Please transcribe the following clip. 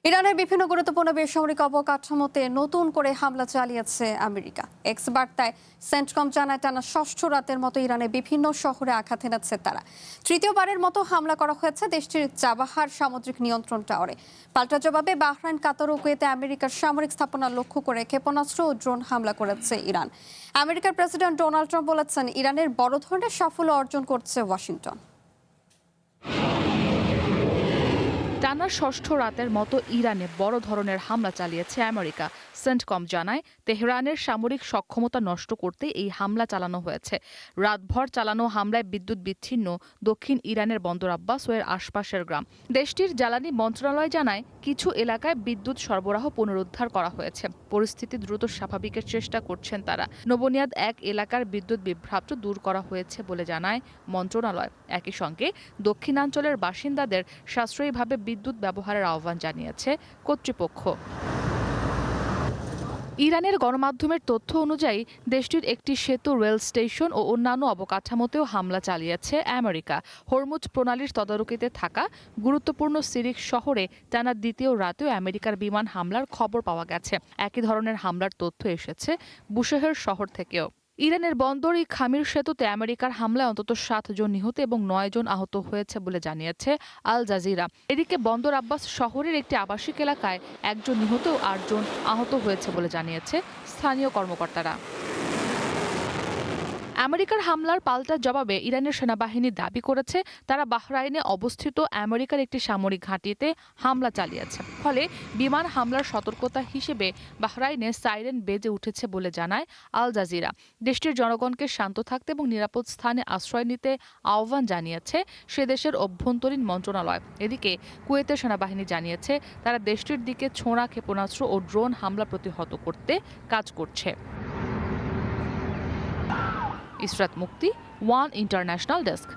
ইরানের বিভিন্ন গুরুত্বপূর্ণ বেসামরিক অবকাঠামোতে নতুন করে হামলা চালিয়েছে আমেরিকা। এক্স বার্তায় সেন্টকম জানায় টানা ষষ্ঠ রাতের মতো ইরানের বিভিন্ন শহরে আঘাত এনেছে তারা। তৃতীয়বারের মতো হামলা করা হয়েছে দেশটির চাবাহার সামুদ্রিক নিয়ন্ত্রণ টাওয়ারে। পাল্টা জবাবে বাহরাইন, কাতার ও কুয়েতে আমেরিকার সামরিক স্থাপনা লক্ষ্য করে ক্ষেপণাস্ত্র ও ড্রোন হামলা করেছে ইরান। আমেরিকার প্রেসিডেন্ট ডোনাল্ড ট্রাম্প বলেছেন, ইরানের বড় ধরনের সাফল্য অর্জন করছে ওয়াশিংটন। টানা ষষ্ঠ রাতের মতো ইরানে বড় ধরনের হামলা চালিয়েছে আমেরিকা। সেন্টকম জানায় তেহরানের সামরিক সক্ষমতা নষ্ট করতে এই হামলা চালানো হয়েছে। রাতভর চালানো হামলায় বিদ্যুৎ বিচ্ছিন্ন দক্ষিণ ইরানের বন্দর আব্বাস ও এর আশপাশের গ্রাম। দেশটির জ্বালানি মন্ত্রণালয় জানায় কিছু এলাকায় বিদ্যুৎ সরবরাহ পুনরুদ্ধার করা হয়েছে। পরিস্থিতি দ্রুত স্বাভাবিকের চেষ্টা করছেন তারা। নবনিয়াদ এক এলাকার বিদ্যুৎ বিভ্রাট দূর করা হয়েছে বলে জানায় মন্ত্রণালয়। একই সঙ্গে দক্ষিণাঞ্চলের বাসিন্দাদের সাশ্রয়ীভাবে বিদ্যুৎ ব্যবহারের আহ্বান জানিয়েছে কর্তৃপক্ষ। ইরানের গণমাধ্যমের তথ্য অনুযায়ী দেশটির একটি সেতু, রেল স্টেশন ও অন্যান্য অবকাঠামোতেও হামলা চালিয়েছে আমেরিকা। হরমুজ প্রণালীর তদারকিতে থাকা গুরুত্বপূর্ণ সিরিক শহরে টানা দ্বিতীয় রাতেও আমেরিকার বিমান হামলার খবর পাওয়া গেছে। একই ধরনের হামলার তথ্য এসেছে বুশেহের শহর থেকেও। ইরানের বন্দর ই খামির সেতুতে আমেরিকার হামলায় অন্তত 7 জন নিহত এবং 9 জন আহত হয়েছে বলে জানিয়েছে আল জাজিরা। এদিকে বন্দর আব্বাস শহরের একটি আবাসিক এলাকায় 1 জন নিহত ও 8 জন আহত হয়েছে বলে জানিয়েছে স্থানীয় কর্মকর্তারা। আমেরিকার হামলার পাল্টা জবাবে ইরানের সেনাবাহিনী দাবি করেছে তারা বাহরাইনে অবস্থিত আমেরিকার একটি সামরিক ঘাঁটিতে হামলা চালিয়েছে। ফলে বিমান হামলার সতর্কতা হিসেবে বাহরাইনে সাইরেন বেজে উঠেছে বলে জানায় আল জাজিরা। দেশটির জনগণকে শান্ত থাকতে এবং নিরাপদ স্থানে আশ্রয় নিতে আহ্বান জানিয়েছে সে দেশের অভ্যন্তরীণ মন্ত্রণালয়। এদিকে কুয়েতের সেনাবাহিনী জানিয়েছে তারা দেশটির দিকে ছোঁড়া ক্ষেপণাস্ত্র ও ড্রোন হামলা প্রতিহত করতে কাজ করছে। ইসরাত মুক্তি, ওয়ান ইন্টারন্যাশনাল ডেস্ক।